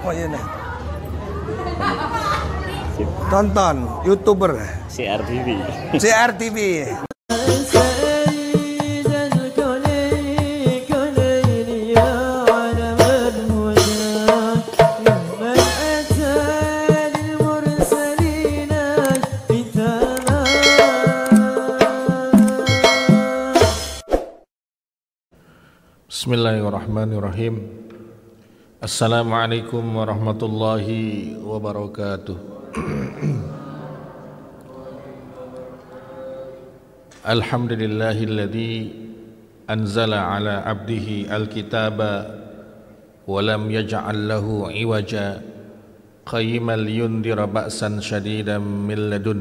Oh iya nih. Tonton YouTuber CRTV. CRTV. Bismillahirrahmanirrahim. Assalamualaikum warahmatullahi wabarakatuh. Alhamdulillahilladzi anzala ala abdihi alkitaba wa lam yaj'al lahu iwaja qayyiman liyundira ba'san shadidan min ladun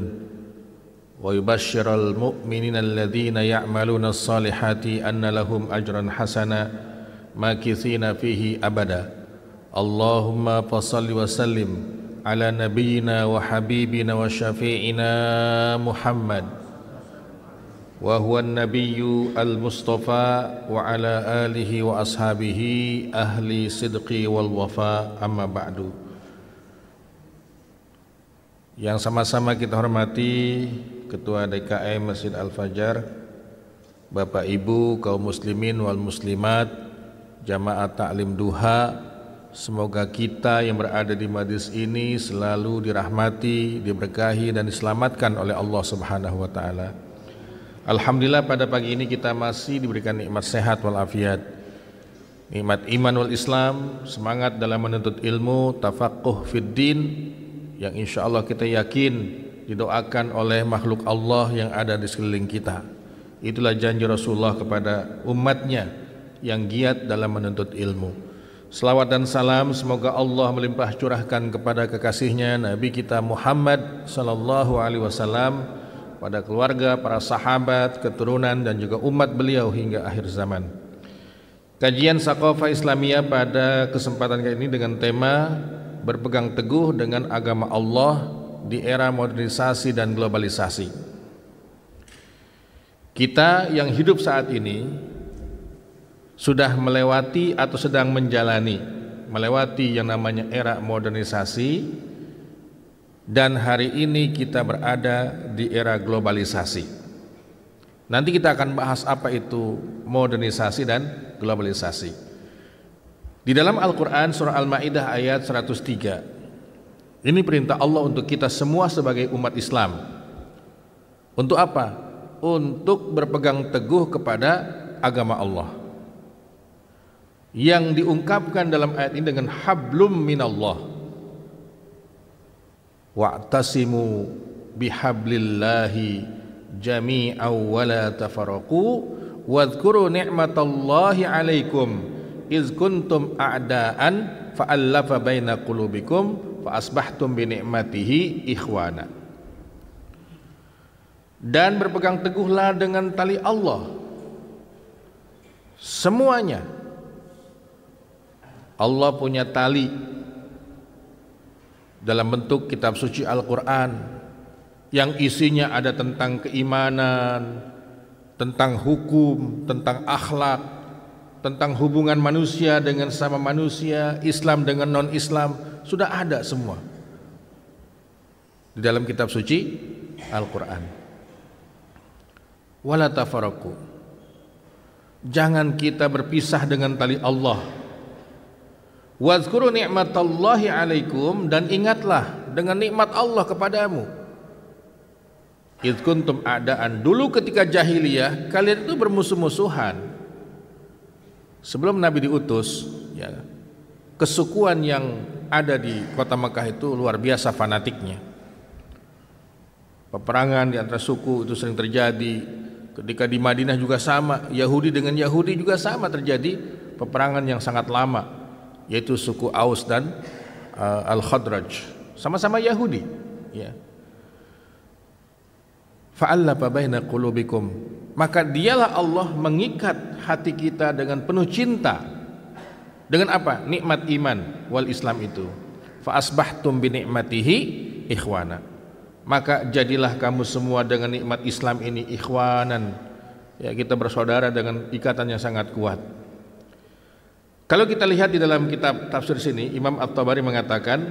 wa yubashshiral mu'minina alladhina ya'maluna as-salihati anna lahum ajran hasana makithina fihi abada. Allahumma fassalli wa sallim ala nabiyyina wa habibina wa syafi'ina Muhammad wa huwa an-nabiyyu al-mustafa wa ala alihi wa ashabihi ahli sidqi wal wafa, amma ba'du. Yang sama-sama kita hormati Ketua DKM Masjid Al-Fajar, Bapak Ibu kaum muslimin wal muslimat, jamaah taklim duha, semoga kita yang berada di majlis ini selalu dirahmati, diberkahi dan diselamatkan oleh Allah Subhanahu wa taala. Alhamdulillah pada pagi ini kita masih diberikan nikmat sehat walafiat, nikmat iman wal Islam, semangat dalam menuntut ilmu, tafaqquh fid din, yang insya Allah kita yakin didoakan oleh makhluk Allah yang ada di sekeliling kita. Itulah janji Rasulullah kepada umatnya yang giat dalam menuntut ilmu. Selawat dan salam semoga Allah melimpah curahkan kepada kekasihnya Nabi kita Muhammad sallallahu alaihi wasallam, pada keluarga, para sahabat, keturunan dan juga umat beliau hingga akhir zaman. Kajian Saqafah Islamiyah pada kesempatan kali ini dengan tema berpegang teguh dengan agama Allah di era modernisasi dan globalisasi. Kita yang hidup saat ini sudah melewati atau sedang melewati yang namanya era modernisasi, dan hari ini kita berada di era globalisasi. Nanti kita akan bahas apa itu modernisasi dan globalisasi. Di dalam Al-Quran surah Al-Ma'idah ayat 103, ini perintah Allah untuk kita semua sebagai umat Islam. Untuk apa? Untuk berpegang teguh kepada agama Allah, yang diungkapkan dalam ayat ini dengan hablum minallah, wa'tasimu bihablillahi jami'aw wa la tafarraqu wadhkuru ni'matallahi 'alaikum iz kuntum a'daan fa'allafa baina qulubikum fa asbahtum bi ni'matihi ikhwana. Dan berpegang teguhlah dengan tali Allah semuanya. Allah punya tali dalam bentuk kitab suci Al-Quran yang isinya ada tentang keimanan, tentang hukum, tentang akhlak, tentang hubungan manusia dengan sama manusia, Islam dengan non-Islam, sudah ada semua di dalam kitab suci Al-Quran. Wala tafarraqu, jangan kita berpisah dengan tali Allah. Wazkuru ni'matallahi 'alaikum, dan ingatlah dengan nikmat Allah kepadamu. Idz kuntum a'daan, dulu ketika jahiliyah kalian itu bermusuh-musuhan. Sebelum Nabi diutus, ya, kesukuan yang ada di kota Mekah itu luar biasa fanatiknya. Peperangan di antara suku itu sering terjadi. Ketika di Madinah juga sama, Yahudi dengan Yahudi juga sama terjadi peperangan yang sangat lama, yaitu suku Aus dan Al-Khadraj, sama-sama Yahudi, ya. Fa'allafa baina qulubikum, maka dialah Allah mengikat hati kita dengan penuh cinta. Dengan apa? Nikmat iman wal Islam itu. Fa asbahtum bi ni'matihi ikhwana, maka jadilah kamu semua dengan nikmat Islam ini ikhwanan, ya, kita bersaudara dengan ikatan yang sangat kuat. Kalau kita lihat di dalam kitab tafsir sini, Imam At-Tabari mengatakan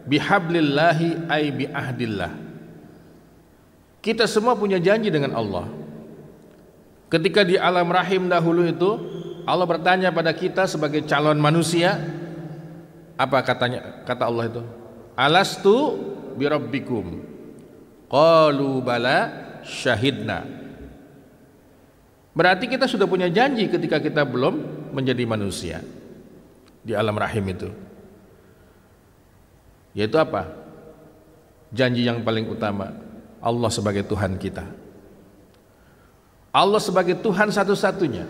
bihablillahi ay biahdillah. Kita semua punya janji dengan Allah. Ketika di alam rahim dahulu itu, Allah bertanya pada kita sebagai calon manusia, apa kata Allah itu? Alastu birabbikum? Qalu bala syahidna. Berarti kita sudah punya janji ketika kita belum menjadi manusia di alam rahim itu. Yaitu apa? Janji yang paling utama, Allah sebagai Tuhan kita. Allah sebagai Tuhan satu-satunya.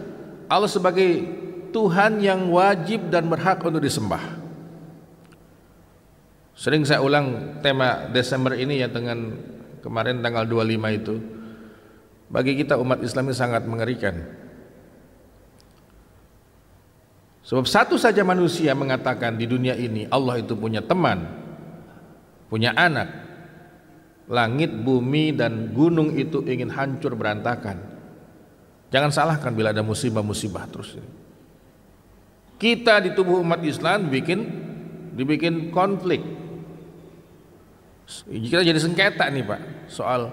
Allah sebagai Tuhan yang wajib dan berhak untuk disembah. Sering saya ulang tema Desember ini ya, dengan kemarin tanggal 25 itu. Bagi kita umat Islam ini sangat mengerikan. Sebab satu saja manusia mengatakan di dunia ini Allah itu punya teman, punya anak. Langit, bumi dan gunung itu ingin hancur berantakan. Jangan salahkan bila ada musibah-musibah terus. Kita di tubuh umat Islam dibikin konflik. Kita jadi sengketa nih Pak, soal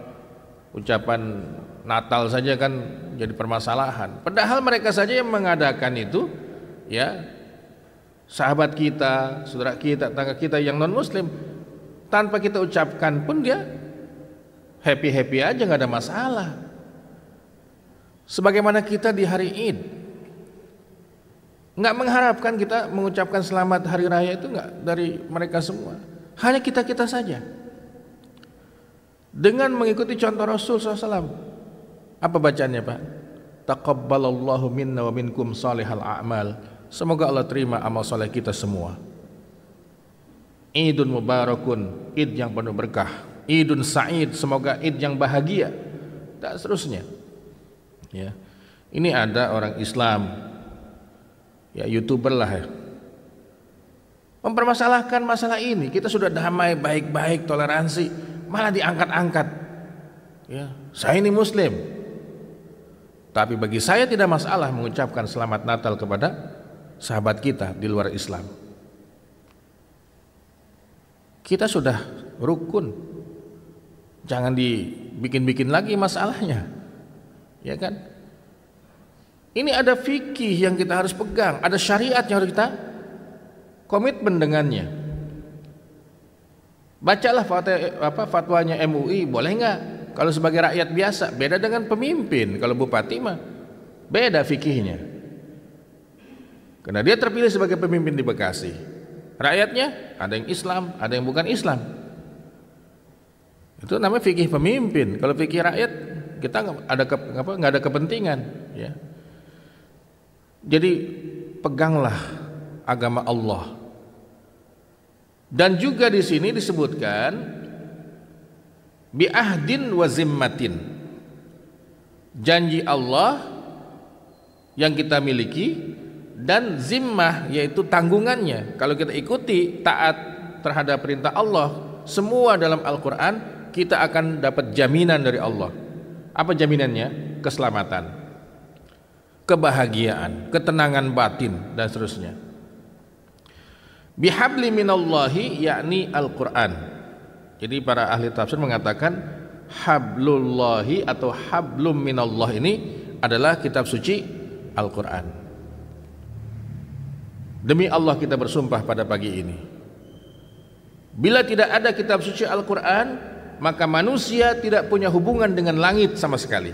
ucapan Natal saja kan jadi permasalahan. Padahal mereka saja yang mengadakan itu, ya, sahabat kita, saudara kita, tetangga kita yang non Muslim, tanpa kita ucapkan pun dia happy aja, nggak ada masalah. Sebagaimana kita di hari Id, nggak mengharapkan kita mengucapkan selamat hari raya itu nggak dari mereka semua, hanya kita saja. Dengan mengikuti contoh Rasul SAW. Apa bacaannya Pak? Taqabbalallahu minna wa minkum salihal a'mal. Semoga Allah terima amal soleh kita semua. Idun mubarakun, Id yang penuh berkah. Idun sa'id, semoga Id yang bahagia. Dan seterusnya. Ya. Ini ada orang Islam, ya YouTuber lah ya, mempermasalahkan masalah ini. Kita sudah damai, baik-baik, toleransi, malah diangkat-angkat. Ya, saya ini Muslim, tapi bagi saya tidak masalah mengucapkan selamat Natal kepada sahabat kita di luar Islam. Kita sudah rukun, jangan dibikin-bikin lagi masalahnya. Ya kan? Ini ada fikih yang kita harus pegang, ada syariat yang harus kita komitmen dengannya. Bacalah fatwanya MUI, boleh nggak? Kalau sebagai rakyat biasa, beda dengan pemimpin. Kalau bupati mah beda fikihnya. Karena dia terpilih sebagai pemimpin di Bekasi. Rakyatnya ada yang Islam, ada yang bukan Islam. Itu namanya fikih pemimpin. Kalau fikih rakyat, kita nggak ada kepentingan. Ya. Jadi peganglah agama Allah. Dan juga di sini disebutkan bi'ahdin wa zimmatin, janji Allah yang kita miliki, dan zimmah yaitu tanggungannya. Kalau kita ikuti taat terhadap perintah Allah, semua dalam Al-Quran, kita akan dapat jaminan dari Allah. Apa jaminannya? Keselamatan, kebahagiaan, ketenangan batin, dan seterusnya. Bihabli minallahi, yakni Al-Quran. Jadi para ahli tafsir mengatakan hablullahi atau hablum minallah ini adalah kitab suci Al-Quran. Demi Allah kita bersumpah pada pagi ini, bila tidak ada kitab suci Al-Quran, maka manusia tidak punya hubungan dengan langit sama sekali.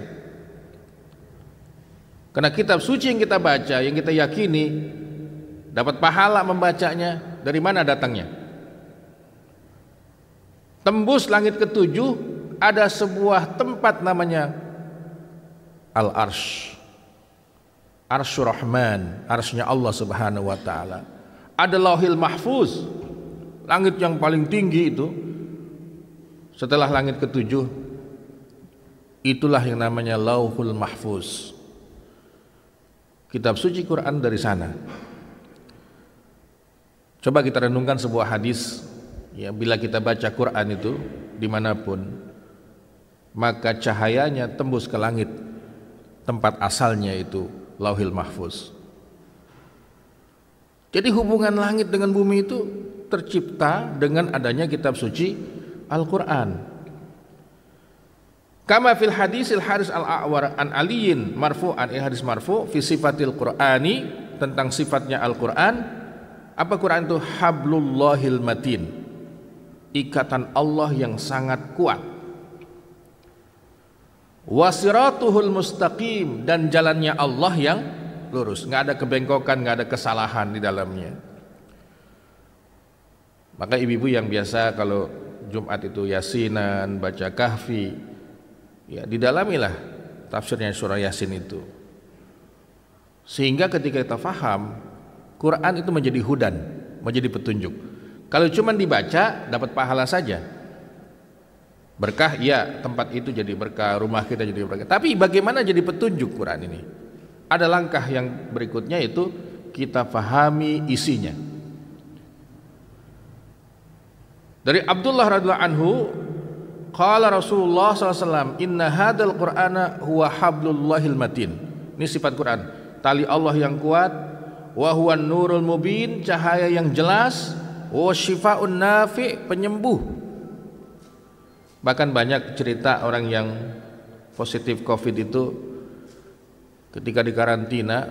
Karena kitab suci yang kita baca, yang kita yakini, dapat pahala membacanya, dari mana datangnya? Tembus langit ketujuh, ada sebuah tempat namanya Al-Arsh, Arsyur Rahman, arsy-Nya Allah Subhanahu wa ta'ala. Ada Lauhil Mahfuz, langit yang paling tinggi itu. Setelah langit ketujuh, itulah yang namanya Lauhul Mahfuz. Kitab suci Quran dari sana. Coba kita renungkan sebuah hadis, ya, bila kita baca Quran itu dimanapun, maka cahayanya tembus ke langit, tempat asalnya itu Lauhil Mahfuz. Jadi hubungan langit dengan bumi itu tercipta dengan adanya kitab suci Al-Quran. Kama fil hadisil Haris al-A'war an Aliyin marfu'an, hadis marfu' fi sifatil Qur'ani, tentang sifatnya Al-Quran. Apa Quran itu? Hablullahil matin, ikatan Allah yang sangat kuat. Wasiratuhul mustaqim, dan jalannya Allah yang lurus, nggak ada kebengkokan, nggak ada kesalahan di dalamnya. Maka ibu-ibu yang biasa kalau Jumat itu yasinan, baca kahfi, ya didalamilah tafsirnya surah Yasin itu, sehingga ketika kita faham, Quran itu menjadi hudan, menjadi petunjuk. Kalau cuma dibaca dapat pahala saja, berkah, ya tempat itu jadi berkah, rumah kita jadi berkah. Tapi bagaimana jadi petunjuk Quran ini? Ada langkah yang berikutnya, itu kita fahami isinya. Dari Abdullah radhiyallahu anhu, qala Rasulullah SAW, inna hadal Qur'ana huwa hablullahil matin. Ini sifat Quran, tali Allah yang kuat, wa huwa nurul mubin, cahaya yang jelas, wa shifaun nafi, penyembuh. Bahkan banyak cerita orang yang positif COVID itu ketika di karantina,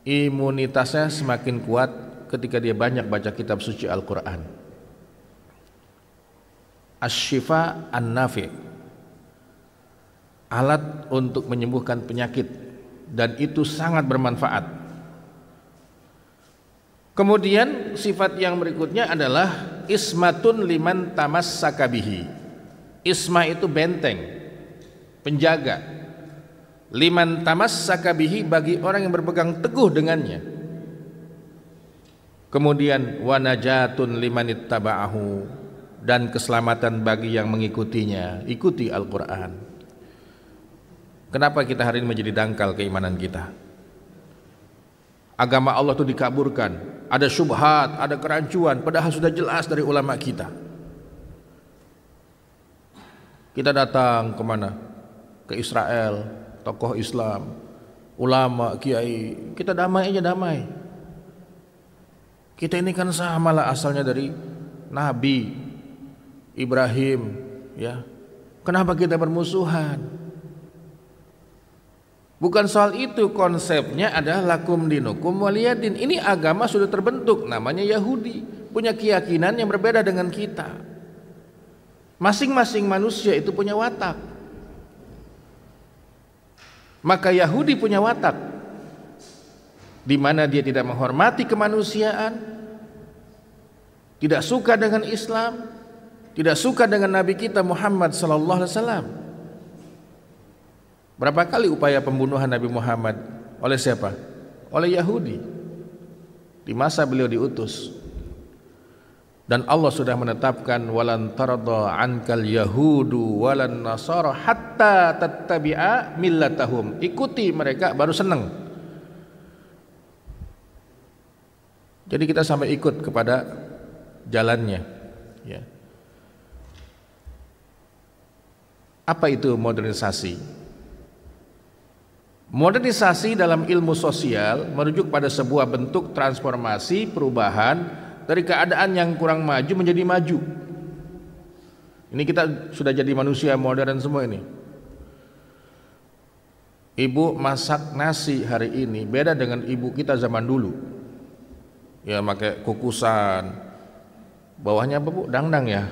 imunitasnya semakin kuat ketika dia banyak baca kitab suci Al-Quran. Asy-syifa an-nafi, alat untuk menyembuhkan penyakit, dan itu sangat bermanfaat. Kemudian sifat yang berikutnya adalah ismatun liman tamassaka bihi. Isma itu benteng, penjaga. Liman tamassaka bihi, bagi orang yang berpegang teguh dengannya. Kemudian wa najatun liman ittaba'ahu, dan keselamatan bagi yang mengikutinya. Ikuti Al-Quran. Kenapa kita hari ini menjadi dangkal keimanan kita? Agama Allah itu dikaburkan, ada syubhat, ada kerancuan, padahal sudah jelas dari ulama kita. Kita datang kemana? Ke Israel, tokoh Islam, ulama, kiai, kita damai aja, damai. Kita ini kan sama lah, asalnya dari Nabi Ibrahim, ya. Kenapa kita bermusuhan? Bukan soal itu, konsepnya adalah lakum dinukum waliyadin. Ini agama sudah terbentuk, namanya Yahudi, punya keyakinan yang berbeda dengan kita. Masing-masing manusia itu punya watak. Maka Yahudi punya watak, di mana dia tidak menghormati kemanusiaan, tidak suka dengan Islam, tidak suka dengan Nabi kita Muhammad sallallahu alaihi wasallam. Berapa kali upaya pembunuhan Nabi Muhammad oleh siapa? Oleh Yahudi di masa beliau diutus. Dan Allah sudah menetapkan walan tarda ankal yahudu walan nasara hatta tattabi'a millatahum. Ikuti mereka baru senang. Jadi kita sampai ikut kepada jalannya, ya. Apa itu modernisasi? Modernisasi dalam ilmu sosial merujuk pada sebuah bentuk transformasi, perubahan dari keadaan yang kurang maju menjadi maju. Ini kita sudah jadi manusia modern semua ini. Ibu masak nasi hari ini beda dengan ibu kita zaman dulu. Ya pakai kukusan, bawahnya apa bu? Dangdang ya.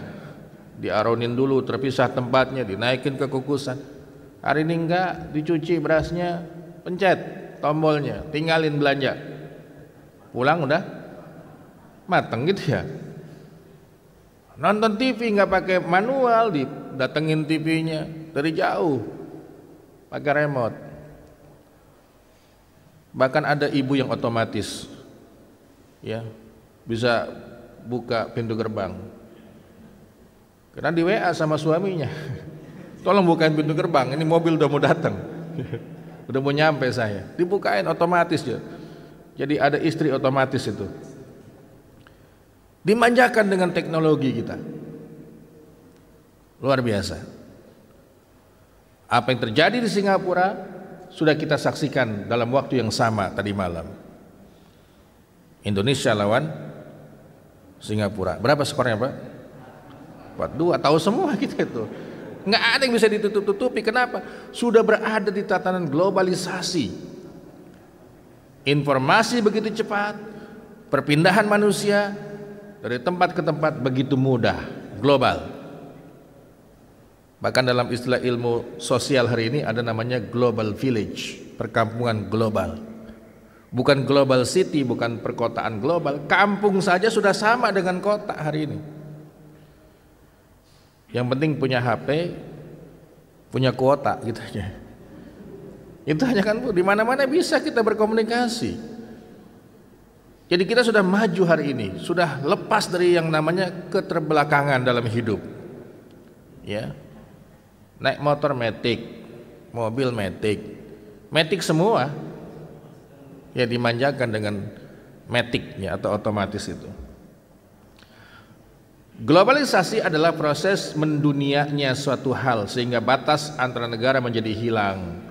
Diaronin dulu, terpisah tempatnya, dinaikin ke kukusan. Hari ini enggak, dicuci berasnya, pencet tombolnya, tinggalin belanja, pulang udah mateng gitu ya. Nonton TV nggak pakai manual, didatengin TV-nya dari jauh pakai remote. Bahkan ada ibu yang otomatis, ya bisa buka pintu gerbang karena di WA sama suaminya, tolong bukain pintu gerbang, ini mobil udah mau datang, udah mau nyampe saya, dibukain otomatis ya. Jadi ada istri otomatis itu. Dimanjakan dengan teknologi kita, luar biasa. Apa yang terjadi di Singapura sudah kita saksikan dalam waktu yang sama tadi malam. Indonesia lawan Singapura. Berapa skornya Pak? 4-2. Tahu semua kita itu. Nggak ada yang bisa ditutup-tutupi. Kenapa? Sudah berada di tatanan globalisasi. Informasi begitu cepat, perpindahan manusia dari tempat ke tempat begitu mudah, global. Bahkan dalam istilah ilmu sosial hari ini ada namanya global village, perkampungan global. Bukan global city, bukan perkotaan global. Kampung saja sudah sama dengan kota hari ini. Yang penting punya HP, punya kuota gitu aja. Itu hanya kan Bu, di mana-mana bisa kita berkomunikasi. Jadi kita sudah maju hari ini, sudah lepas dari yang namanya keterbelakangan dalam hidup. Ya. Naik motor matic, mobil matic, matic semua. Ya dimanjakan dengan matic ya, atau otomatis itu. Globalisasi adalah proses mendunianya suatu hal sehingga batas antara negara menjadi hilang.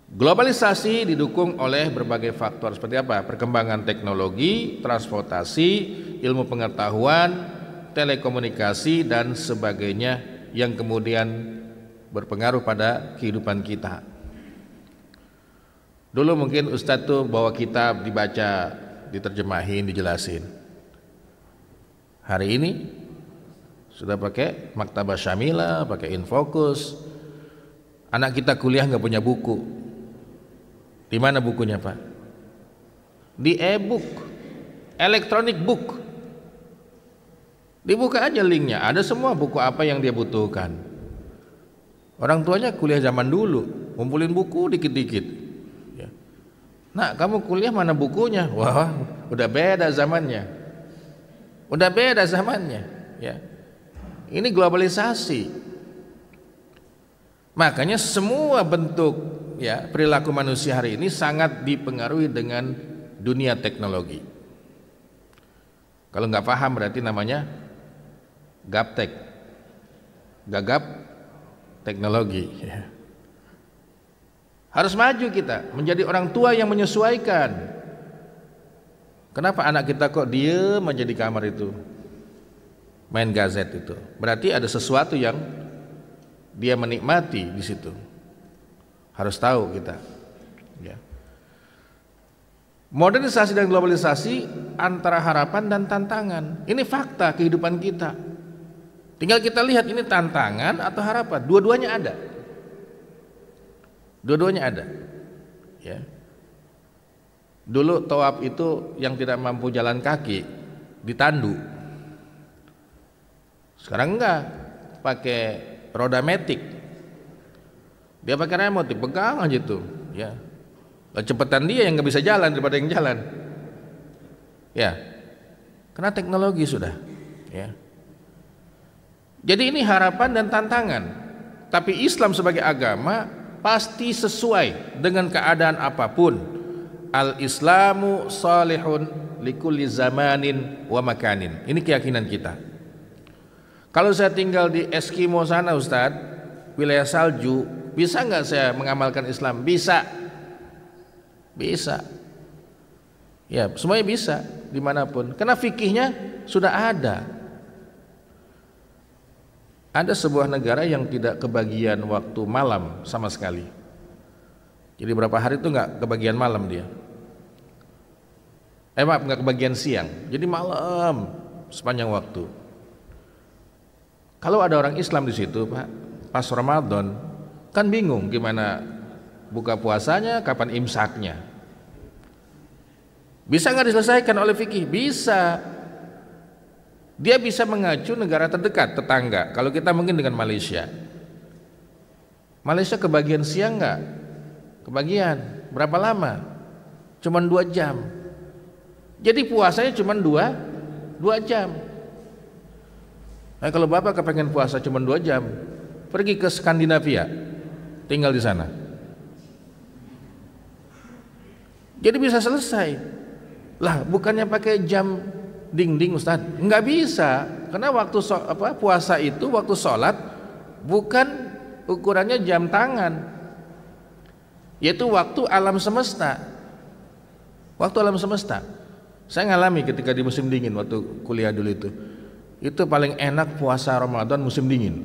Globalisasi didukung oleh berbagai faktor seperti apa? Perkembangan teknologi, transportasi, ilmu pengetahuan, telekomunikasi dan sebagainya yang kemudian berpengaruh pada kehidupan kita. Dulu mungkin Ustadz tuh bawa kitab dibaca, diterjemahin, dijelasin. Hari ini sudah pakai Maktabah Syamilah, pakai Infocus. Anak kita kuliah nggak punya buku. Di mana bukunya Pak? Di e-book, electronic book. Dibuka aja linknya, ada semua buku apa yang dia butuhkan. Orang tuanya kuliah zaman dulu, ngumpulin buku dikit-dikit. Ya. Nah, kamu kuliah mana bukunya? Wah, udah beda zamannya. Udah beda zamannya. Ya. Ini globalisasi. Makanya semua bentuk ya perilaku manusia hari ini sangat dipengaruhi dengan dunia teknologi. Kalau nggak paham berarti namanya gaptek, gagap teknologi. Ya. Harus maju kita menjadi orang tua yang menyesuaikan. Kenapa anak kita kok diem aja di kamar itu, main gazet itu? Berarti ada sesuatu yang dia menikmati di situ. Harus tahu kita. Ya. Modernisasi dan globalisasi antara harapan dan tantangan. Ini fakta kehidupan kita. Tinggal kita lihat ini tantangan atau harapan. Dua-duanya ada. Dua-duanya ada. Ya. Dulu tawaf itu yang tidak mampu jalan kaki ditandu. Sekarang enggak, pakai roda matic. Dia pakai remote, dipegang aja tuh, ya. Kecepatan dia yang nggak bisa jalan daripada yang jalan. Ya. Karena teknologi sudah, ya. Jadi ini harapan dan tantangan. Tapi Islam sebagai agama pasti sesuai dengan keadaan apapun. Al-Islamu salihun likulli zamanin wa makanin. Ini keyakinan kita. Kalau saya tinggal di Eskimo sana Ustadz, wilayah salju, bisa nggak saya mengamalkan Islam? Bisa. Bisa. Ya, semuanya bisa dimanapun. Karena fikihnya sudah ada. Ada sebuah negara yang tidak kebagian waktu malam sama sekali. Jadi berapa hari itu nggak kebagian malam dia. Maaf, nggak kebagian siang. Jadi malam sepanjang waktu. Kalau ada orang Islam di situ, Pak, pas Ramadan, kan bingung gimana buka puasanya, kapan imsaknya. Bisa nggak diselesaikan oleh fikih? Bisa. Dia bisa mengacu negara terdekat, tetangga. Kalau kita mungkin dengan Malaysia. Malaysia kebagian siang nggak? Kebagian. Berapa lama? Cuman 2 jam. Jadi puasanya cuman 2 jam. Nah, kalau Bapak kepengen puasa cuma 2 jam, pergi ke Skandinavia, tinggal di sana. Jadi bisa selesai. Lah, bukannya pakai jam dinding Ustaz? Enggak bisa, karena waktu puasa itu waktu sholat bukan ukurannya jam tangan, yaitu waktu alam semesta. Waktu alam semesta. Saya ngalami ketika di musim dingin waktu kuliah dulu itu. Itu paling enak puasa Ramadan musim dingin.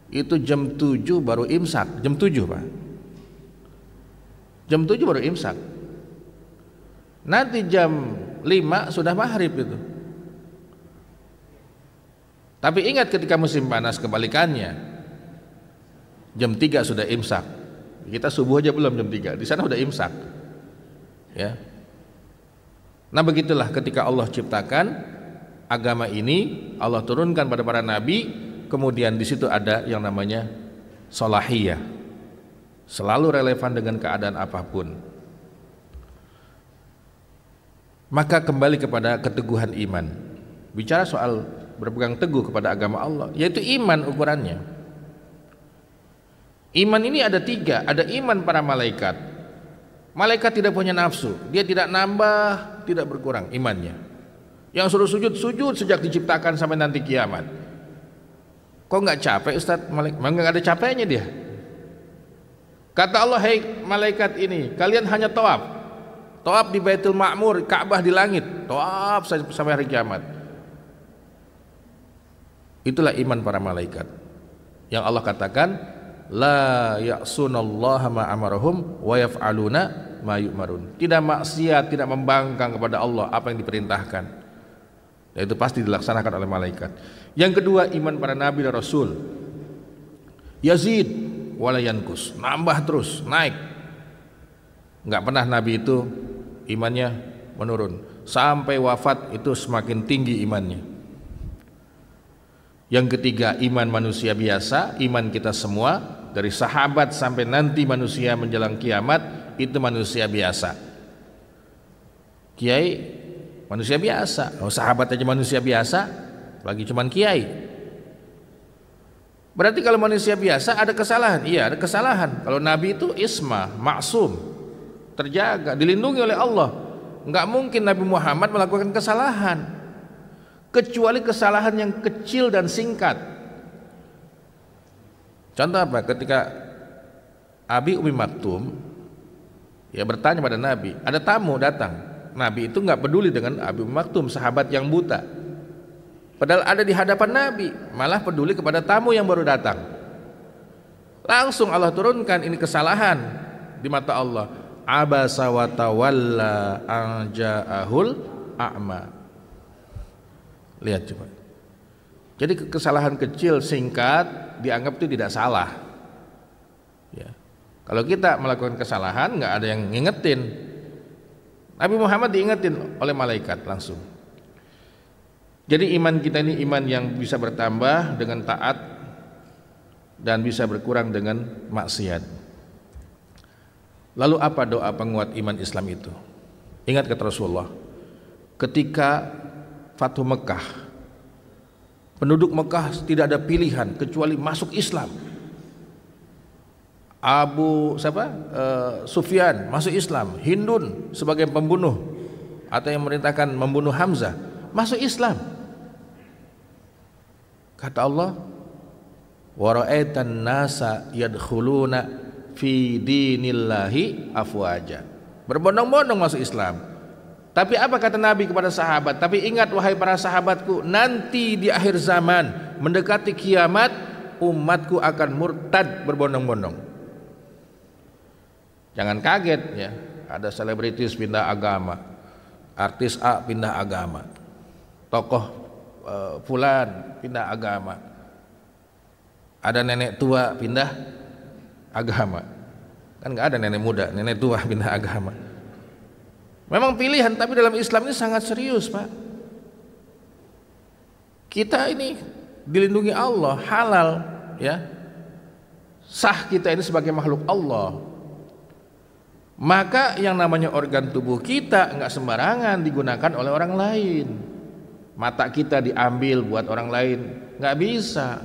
Itu jam 7 baru imsak, jam 7 Pak. Jam 7 baru imsak. Nanti jam 5 sudah maghrib itu. Tapi ingat ketika musim panas kebalikannya. Jam 3 sudah imsak. Kita subuh aja belum jam 3. Di sana udah imsak. Ya. Nah, begitulah ketika Allah ciptakan agama ini, Allah turunkan pada para nabi, kemudian di situ ada yang namanya salahiyah. Selalu relevan dengan keadaan apapun. Maka kembali kepada keteguhan iman. Bicara soal berpegang teguh kepada agama Allah, yaitu iman ukurannya. Iman ini ada 3, ada iman para malaikat. Malaikat tidak punya nafsu, dia tidak nambah, tidak berkurang imannya. Yang suruh sujud, sujud sejak diciptakan sampai nanti kiamat. Kok nggak capek Ustaz? Memang nggak ada capeknya dia. Kata Allah, hei malaikat ini, kalian hanya tawaf. Tawaf di Baitul Ma'mur, Ka'bah di langit, tawaf sampai hari kiamat. Itulah iman para malaikat. Yang Allah katakan, la ya'sunallaha ma amarahum wa yaf'aluna ma yu'marun. Tidak maksiat, tidak membangkang kepada Allah apa yang diperintahkan. Dan itu pasti dilaksanakan oleh malaikat. Yang kedua, iman para nabi dan rasul. Yazid wala yankus, nambah terus, naik. Enggak pernah nabi itu imannya menurun. Sampai wafat itu semakin tinggi imannya. Yang ketiga, iman manusia biasa, iman kita semua dari sahabat sampai nanti manusia menjelang kiamat, itu manusia biasa. Kiai manusia biasa, sahabat aja manusia biasa, lagi cuman kiai. Berarti kalau manusia biasa ada kesalahan, iya ada kesalahan. Kalau nabi itu isma, maksum, terjaga, dilindungi oleh Allah. Enggak mungkin Nabi Muhammad melakukan kesalahan, kecuali kesalahan yang kecil dan singkat. Contoh apa? Ketika Abi Umi Maktum ya bertanya pada Nabi, ada tamu datang. Nabi itu nggak peduli dengan Abi Umi Maktum, sahabat yang buta. Padahal ada di hadapan Nabi, malah peduli kepada tamu yang baru datang. Langsung Allah turunkan ini kesalahan di mata Allah. Abasa wa tawalla an ja'ahul a'ma. Lihat coba. Jadi kesalahan kecil singkat dianggap itu tidak salah. Ya. Kalau kita melakukan kesalahan nggak ada yang ngingetin. Nabi Muhammad diingetin oleh malaikat langsung. Jadi iman kita ini iman yang bisa bertambah dengan taat dan bisa berkurang dengan maksiat. Lalu apa doa penguat iman Islam itu? Ingat kata Rasulullah, ketika Fathu Mekah, penduduk Mekah tidak ada pilihan kecuali masuk Islam. Sufyan masuk Islam, Hindun sebagai pembunuh atau yang memerintahkan membunuh Hamzah masuk Islam. Kata Allah, wa ra'aitan nasa yadkhuluna fi dinillahi afwaja. Berbondong-bondong masuk Islam. Tapi apa kata Nabi kepada sahabat? Tapi ingat wahai para sahabatku, nanti di akhir zaman mendekati kiamat, umatku akan murtad berbondong-bondong. Jangan kaget ya, ada selebritis pindah agama, artis A pindah agama, tokoh fulan pindah agama, ada nenek tua pindah agama. Kan nggak ada nenek muda, nenek tua pindah agama. Memang pilihan, tapi dalam Islam ini sangat serius, Pak. Kita ini dilindungi Allah, halal, ya. Sah kita ini sebagai makhluk Allah. Maka yang namanya organ tubuh kita nggak sembarangan digunakan oleh orang lain. Mata kita diambil buat orang lain, nggak bisa.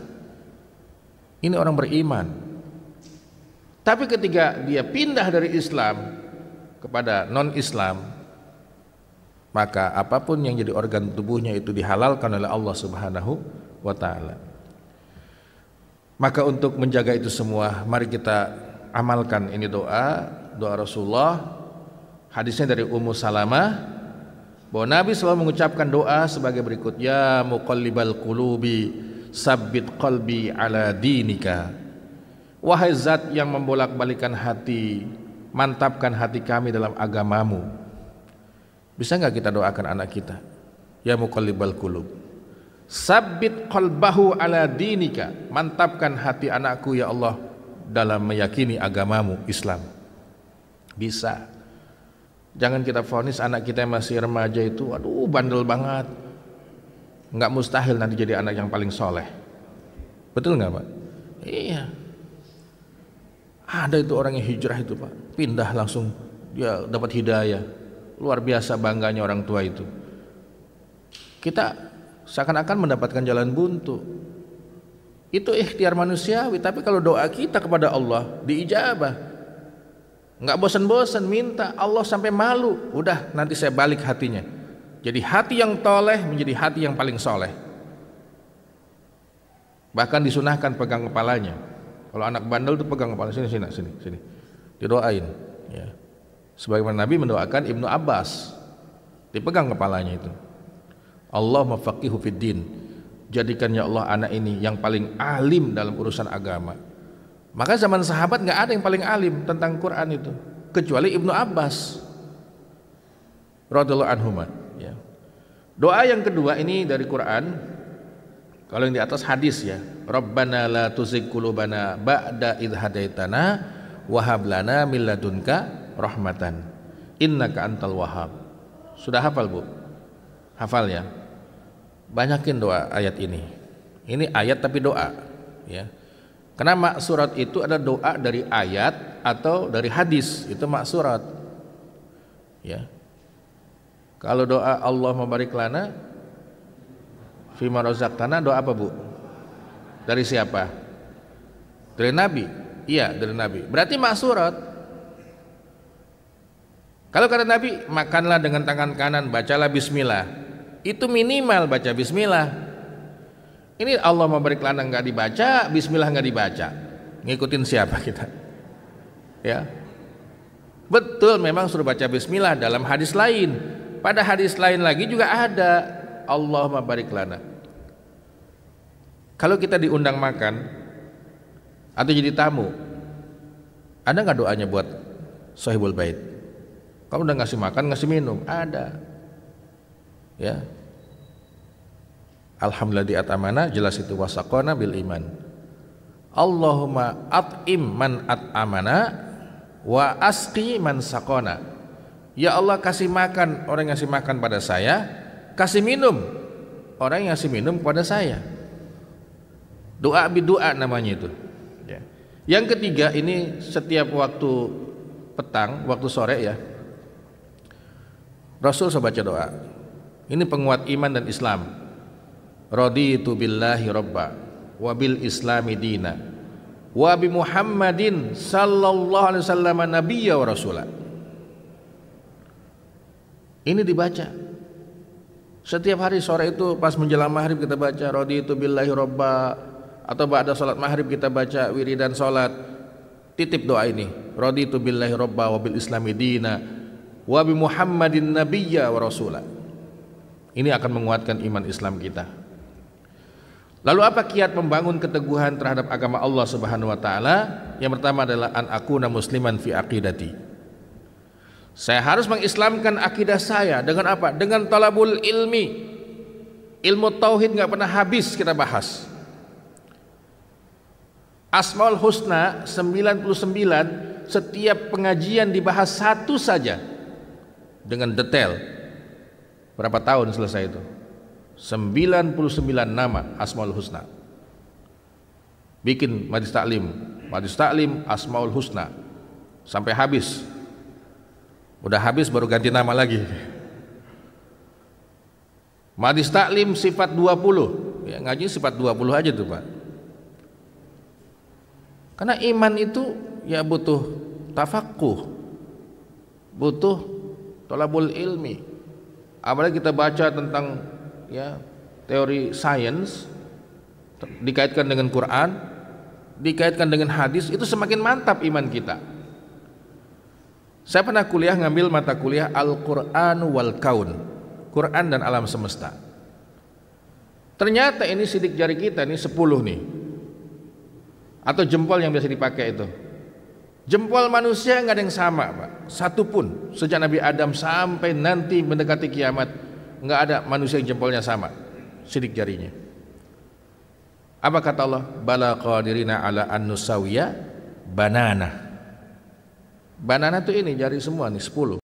Ini orang beriman. Tapi ketika dia pindah dari Islam kepada non-Islam, maka apapun yang jadi organ tubuhnya itu dihalalkan oleh Allah Subhanahu wa ta'ala. Maka untuk menjaga itu semua, mari kita amalkan ini doa Rasulullah, Hadisnya dari Ummu Salamah bahwa Nabi selalu mengucapkan doa sebagai berikut, ya muqallibal qulubi sabbit qalbi ala dinika. Wahai zat yang membolak-balikan hati, mantapkan hati kami dalam agamamu. Bisa nggak kita doakan anak kita, ya muqallibal qulub sabbit qalbahu ala dinika, mantapkan hati anakku ya Allah dalam meyakini agamamu Islam. Bisa. Jangan kita vonis anak kita yang masih remaja itu aduh bandel banget, nggak mustahil nanti jadi anak yang paling soleh. Betul nggak Pak? Iya, ada itu orang yang hijrah itu Pak, pindah langsung dia dapat hidayah, luar biasa bangganya orang tua itu. Kita seakan-akan mendapatkan jalan buntu. Itu ikhtiar manusiawi, tapi kalau doa kita kepada Allah diijabah. Nggak bosan-bosan minta, Allah sampai malu. Udah nanti saya balik hatinya. Jadi hati yang toleh menjadi hati yang paling soleh. Bahkan disunahkan pegang kepalanya. Kalau anak bandel itu pegang kepala, sini. Didoain. Ya. Sebagaimana Nabi mendoakan Ibnu Abbas, dipegang kepalanya itu. Allah mafaqihu fiddin. Jadikan ya Allah anak ini yang paling alim dalam urusan agama. Maka zaman sahabat nggak ada yang paling alim tentang Quran itu kecuali Ibnu Abbas radhiyallahu anhuma. Ya. Doa yang kedua ini dari Quran. Kalau yang di atas hadis ya, Rabbana la tuzigh qulubana ba'da idh hadaitana wa hab lana min ladunka rahmatan innaka antal wahhab. Sudah hafal Bu? Hafal ya. Banyakin doa ayat ini. Ini ayat tapi doa ya. Karena maksurat itu ada doa dari ayat atau dari hadis, itu maksurat. Ya. Kalau doa Allah mabarik lana fima razaqtana, doa apa Bu? Dari siapa? Dari Nabi. Iya, dari Nabi. Berarti maksurat. Kalau kata Nabi, makanlah dengan tangan kanan, bacalah bismillah. Itu minimal baca bismillah. Ini Allah mabarik lana nggak dibaca, bismillah nggak dibaca. Ngikutin siapa kita? Ya. Betul memang suruh baca bismillah dalam hadis lain. Pada hadis lain lagi juga ada Allah mabarik lana. Kalau kita diundang makan atau jadi tamu, ada nggak doanya buat sahibul bait? Kamu udah ngasih makan, ngasih minum, ada. Ya. Alhamdulillah di atamana, jelas itu wasaqona bil iman. Allahumma at'im man at'amana wa asqi man saqona. Ya Allah, kasih makan orang yang ngasih makan pada saya, kasih minum orang yang ngasih minum kepada saya. Doa bidoa namanya itu ya. Yang ketiga ini setiap waktu petang, waktu sore ya, Rasul saya baca doa. Ini penguat iman dan Islam. Raditu billahi robba wa bil islami dina wa bi Muhammadin sallallahu alaihi wasallam nabiyya wa rasulah. Ini dibaca setiap hari sore itu, pas menjelang maghrib kita baca raditu billahi robba, atau ba'da salat maghrib kita baca wiridan salat, titip doa ini, raditu billahi robba wa bil islami dina wa bi Muhammadin nabiyya wa rasulah. Ini akan menguatkan iman Islam kita. Lalu apa kiat membangun keteguhan terhadap agama Allah Subhanahu wa taala? Yang pertama adalah an akuna musliman fi aqidati. Saya harus mengislamkan akidah saya dengan apa? Dengan talabul ilmi. Ilmu tauhid nggak pernah habis kita bahas. Asmaul Husna 99, setiap pengajian dibahas satu saja dengan detail. Berapa tahun selesai itu? 99 nama Asmaul Husna. Bikin majlis taklim Asmaul Husna sampai habis. Udah habis baru ganti nama lagi. Majlis taklim sifat 20. Ya, ngaji sifat 20 aja tuh, Pak. Karena iman itu ya butuh tafaqquh, butuh thalabul ilmi. Apalagi kita baca tentang ya teori sains dikaitkan dengan Quran, dikaitkan dengan hadis, itu semakin mantap iman kita. Saya pernah kuliah ngambil mata kuliah Al-Quran wal Kaun, Quran dan alam semesta. Ternyata ini sidik jari kita nih 10 nih, atau jempol yang biasa dipakai itu. Jempol manusia nggak ada yang sama, Pak. Satu pun sejak Nabi Adam sampai nanti mendekati kiamat nggak ada manusia yang jempolnya sama sidik jarinya. Apa kata Allah? Bala qadirina ala an nusawiya banana. Banana itu ini jari semua nih 10.